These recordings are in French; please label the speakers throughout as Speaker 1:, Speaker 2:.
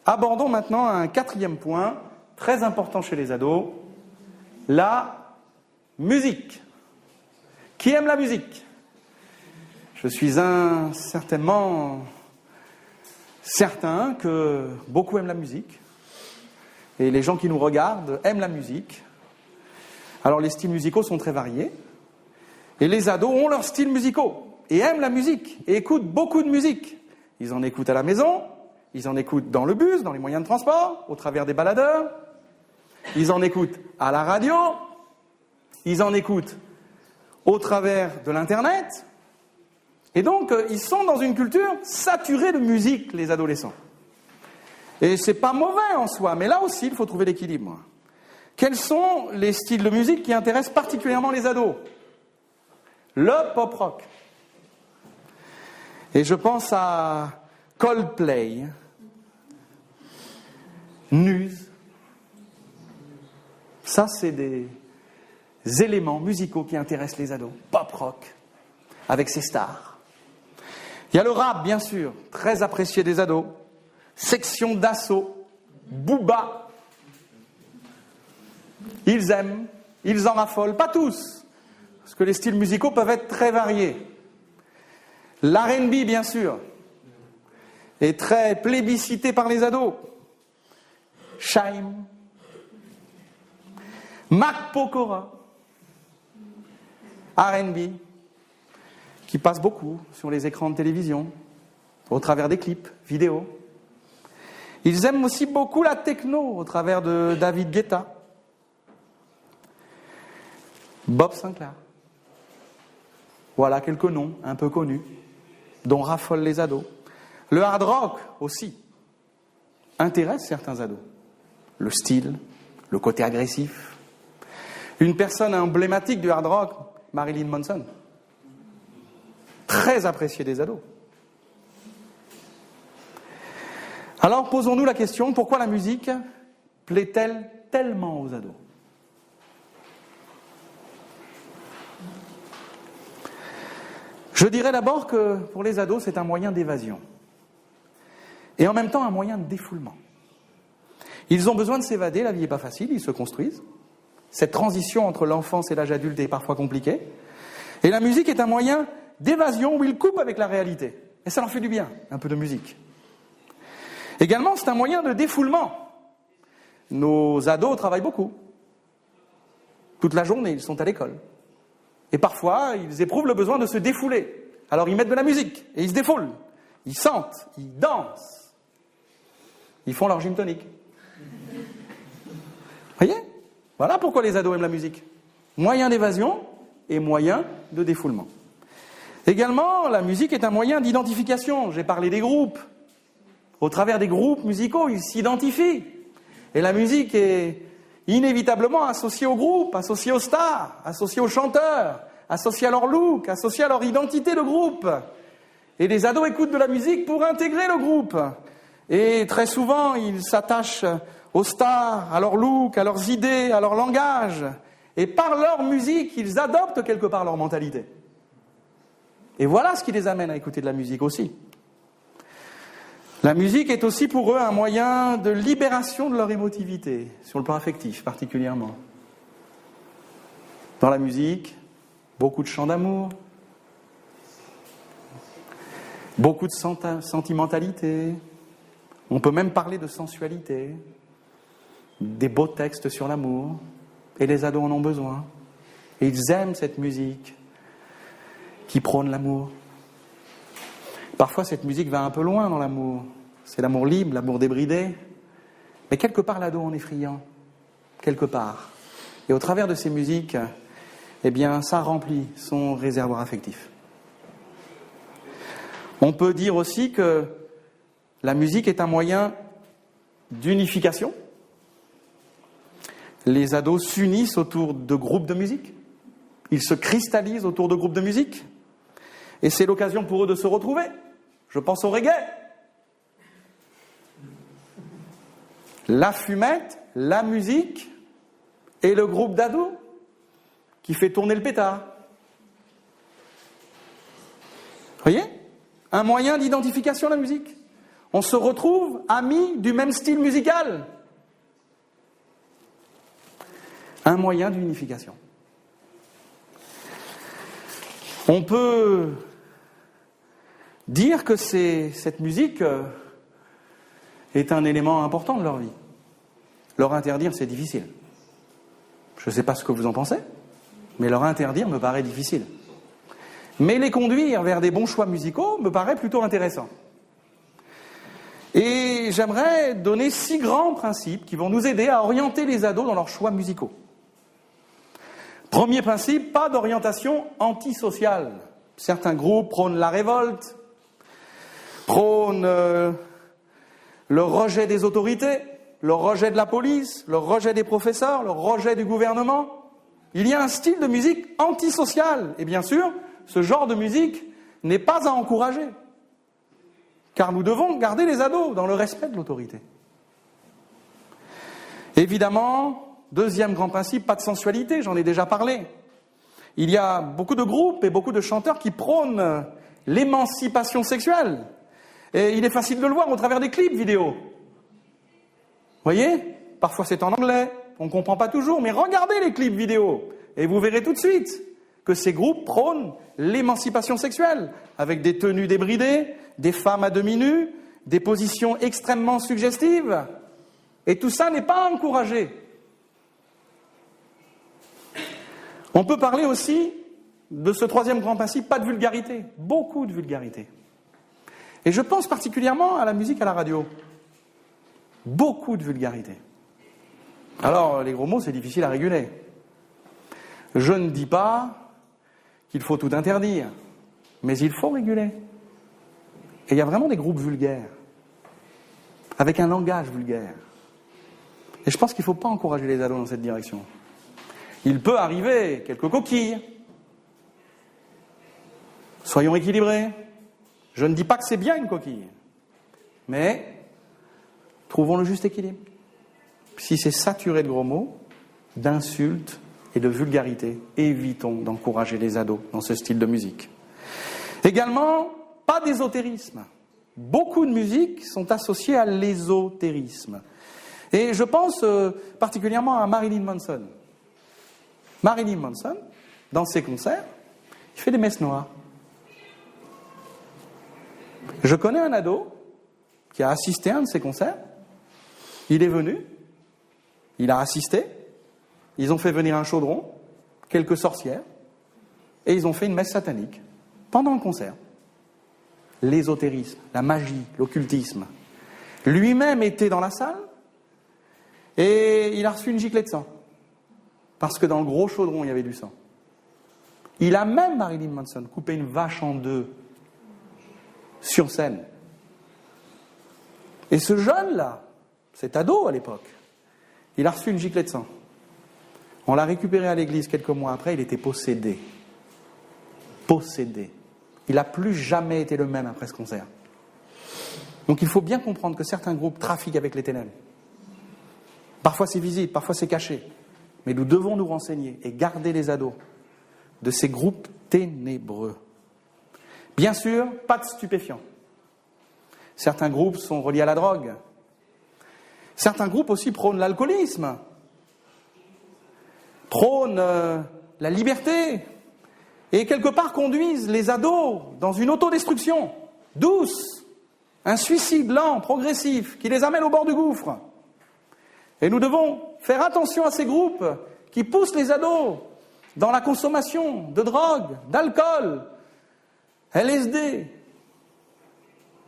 Speaker 1: Abordons maintenant un quatrième point, très important chez les ados, la musique. Qui aime la musique ? Je suis certainement certain que beaucoup aiment la musique. Et les gens qui nous regardent aiment la musique. Alors les styles musicaux sont très variés. Et les ados ont leurs styles musicaux et aiment la musique et écoutent beaucoup de musique. Ils en écoutent à la maison, ils en écoutent dans le bus, dans les moyens de transport, au travers des baladeurs. Ils en écoutent à la radio, ils en écoutent au travers de l'Internet. Et donc, ils sont dans une culture saturée de musique, les adolescents. Et c'est pas mauvais en soi, mais là aussi, il faut trouver l'équilibre. Quels sont les styles de musique qui intéressent particulièrement les ados ? Le pop-rock. Et je pense à Coldplay, Muse. Ça, c'est des éléments musicaux qui intéressent les ados. Pop-rock, avec ses stars. Il y a le rap, bien sûr, très apprécié des ados. Section d'assaut, Booba. Ils aiment, ils en raffolent, pas tous, parce que les styles musicaux peuvent être très variés. L'R&B, bien sûr, est très plébiscité par les ados. Shaim, Mac Pokora, R&B, qui passe beaucoup sur les écrans de télévision, au travers des clips, vidéos. Ils aiment aussi beaucoup la techno, au travers de David Guetta, Bob Sinclair. Voilà quelques noms un peu connus, dont raffolent les ados. Le hard rock aussi intéresse certains ados. Le style, le côté agressif. Une personne emblématique du hard rock, Marilyn Manson. Très appréciée des ados. Alors posons-nous la question, pourquoi la musique plaît-elle tellement aux ados ? Je dirais d'abord que pour les ados, c'est un moyen d'évasion. Et en même temps, un moyen de défoulement. Ils ont besoin de s'évader, la vie n'est pas facile, ils se construisent. Cette transition entre l'enfance et l'âge adulte est parfois compliquée. Et la musique est un moyen d'évasion où ils coupent avec la réalité. Et ça leur fait du bien, un peu de musique. Également, c'est un moyen de défoulement. Nos ados travaillent beaucoup. Toute la journée, ils sont à l'école. Et parfois, ils éprouvent le besoin de se défouler. Alors ils mettent de la musique et ils se défoulent. Ils sentent, ils dansent. Ils font leur gin tonic. Voyez ? Voilà pourquoi les ados aiment la musique. Moyen d'évasion et moyen de défoulement. Également, la musique est un moyen d'identification. J'ai parlé des groupes. Au travers des groupes musicaux, ils s'identifient. Et la musique est inévitablement associée aux groupes, associée aux stars, associée aux chanteurs, associée à leur look, associée à leur identité de groupe. Et les ados écoutent de la musique pour intégrer le groupe. Et très souvent, ils s'attachent aux stars, à leur look, à leurs idées, à leur langage. Et par leur musique, ils adoptent quelque part leur mentalité. Et voilà ce qui les amène à écouter de la musique aussi. La musique est aussi pour eux un moyen de libération de leur émotivité, sur le plan affectif particulièrement. Dans la musique, beaucoup de chants d'amour, beaucoup de sentimentalité, on peut même parler de sensualité, des beaux textes sur l'amour, et les ados en ont besoin. Et ils aiment cette musique qui prône l'amour. Parfois, cette musique va un peu loin dans l'amour. C'est l'amour libre, l'amour débridé. Mais quelque part, l'ado en est friand. Quelque part. Et au travers de ces musiques, eh bien, ça remplit son réservoir affectif. On peut dire aussi que la musique est un moyen d'unification. Les ados s'unissent autour de groupes de musique. Ils se cristallisent autour de groupes de musique. Et c'est l'occasion pour eux de se retrouver. Je pense au reggae. La fumette, la musique et le groupe d'ados qui fait tourner le pétard. Vous voyez ? Un moyen d'identification à la musique. on se retrouve amis du même style musical. Un moyen d'unification. On peut dire que cette musique est un élément important de leur vie. Leur interdire, c'est difficile. Je ne sais pas ce que vous en pensez, mais leur interdire me paraît difficile. Mais les conduire vers des bons choix musicaux me paraît plutôt intéressant. Et j'aimerais donner 6 grands principes qui vont nous aider à orienter les ados dans leurs choix musicaux. Premier principe, pas d'orientation antisociale. Certains groupes prônent la révolte, prônent le rejet des autorités, le rejet de la police, le rejet des professeurs, le rejet du gouvernement. Il y a un style de musique antisocial. Et bien sûr, ce genre de musique n'est pas à encourager. Car nous devons garder les ados dans le respect de l'autorité. Évidemment, deuxième grand principe, pas de sensualité, j'en ai déjà parlé. Il y a beaucoup de groupes et beaucoup de chanteurs qui prônent l'émancipation sexuelle. Et il est facile de le voir au travers des clips vidéo. Vous voyez ? Parfois c'est en anglais, on ne comprend pas toujours, mais regardez les clips vidéo et vous verrez tout de suite que ces groupes prônent l'émancipation sexuelle, avec des tenues débridées, des femmes à demi nues, des positions extrêmement suggestives. Et tout ça n'est pas encouragé. On peut parler aussi de ce troisième grand principe, pas de vulgarité, beaucoup de vulgarité. Et je pense particulièrement à la musique à la radio. Beaucoup de vulgarité. Alors, les gros mots, c'est difficile à réguler. Je ne dis pas qu'il faut tout interdire, mais il faut réguler. Et il y a vraiment des groupes vulgaires, avec un langage vulgaire. Et je pense qu'il ne faut pas encourager les ados dans cette direction. Il peut arriver quelques coquilles. Soyons équilibrés. Je ne dis pas que c'est bien une coquille, mais trouvons le juste équilibre. Si c'est saturé de gros mots, d'insultes et de vulgarité, évitons d'encourager les ados dans ce style de musique. Également, pas d'ésotérisme. Beaucoup de musiques sont associées à l'ésotérisme. Et je pense particulièrement à Marilyn Manson. Marilyn Manson, dans ses concerts, il fait des messes noires. Je connais un ado qui a assisté à un de ses concerts. Il est venu, il a assisté, ils ont fait venir un chaudron, quelques sorcières, et ils ont fait une messe satanique pendant le concert. L'ésotérisme, la magie, l'occultisme. Lui-même était dans la salle et il a reçu une giclée de sang. Parce que dans le gros chaudron, il y avait du sang. Il a même, Marilyn Manson, coupé une vache en deux sur scène. Et ce jeune-là, cet ado à l'époque, il a reçu une giclée de sang. On l'a récupéré à l'église quelques mois après, il était possédé. Possédé. Il n'a plus jamais été le même après ce concert. Donc il faut bien comprendre que certains groupes trafiquent avec les ténèbres. Parfois c'est visible, parfois c'est caché. Mais nous devons nous renseigner et garder les ados de ces groupes ténébreux. Bien sûr, pas de stupéfiants. Certains groupes sont reliés à la drogue. Certains groupes aussi prônent l'alcoolisme, prônent la liberté et quelque part conduisent les ados dans une autodestruction douce, un suicide lent, progressif, qui les amène au bord du gouffre. Et nous devons faire attention à ces groupes qui poussent les ados dans la consommation de drogue, d'alcool, LSD,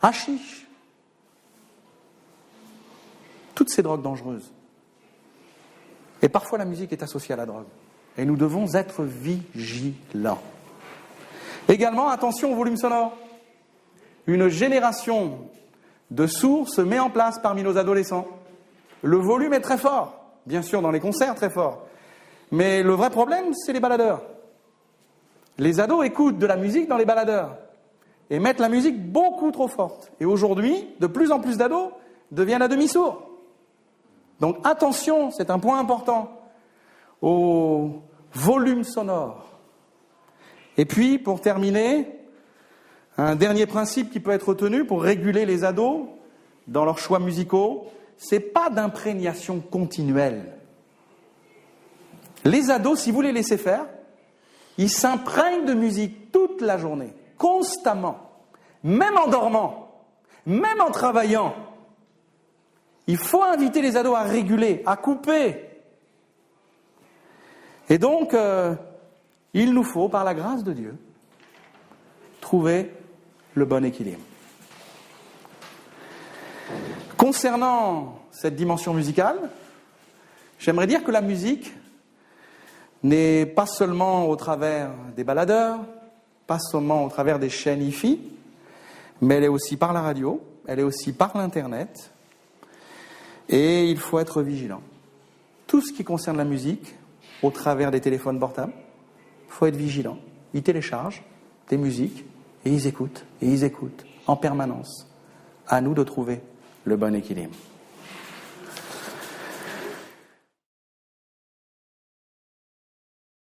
Speaker 1: hashish. Toutes ces drogues dangereuses. Et parfois la musique est associée à la drogue. Et nous devons être vigilants. Également, attention au volume sonore. Une génération de sourds se met en place parmi nos adolescents. Le volume est très fort, bien sûr dans les concerts très fort. Mais le vrai problème, c'est les baladeurs. Les ados écoutent de la musique dans les baladeurs et mettent la musique beaucoup trop forte. Et aujourd'hui, de plus en plus d'ados deviennent à demi-sourds. Donc attention, c'est un point important, au volume sonore. Et puis, pour terminer, un dernier principe qui peut être retenu pour réguler les ados, dans leurs choix musicaux, c'est pas d'imprégnation continuelle. Les ados, si vous les laissez faire, ils s'imprègnent de musique toute la journée, constamment, même en dormant, même en travaillant. Il faut inviter les ados à réguler, à couper. Et donc, il nous faut, par la grâce de Dieu, trouver le bon équilibre. Concernant cette dimension musicale, j'aimerais dire que la musique n'est pas seulement au travers des baladeurs, pas seulement au travers des chaînes hi-fi, mais elle est aussi par la radio, elle est aussi par l'Internet, et il faut être vigilant. Tout ce qui concerne la musique, au travers des téléphones portables, il faut être vigilant. Ils téléchargent des musiques, et ils écoutent en permanence. À nous de trouver le bon équilibre.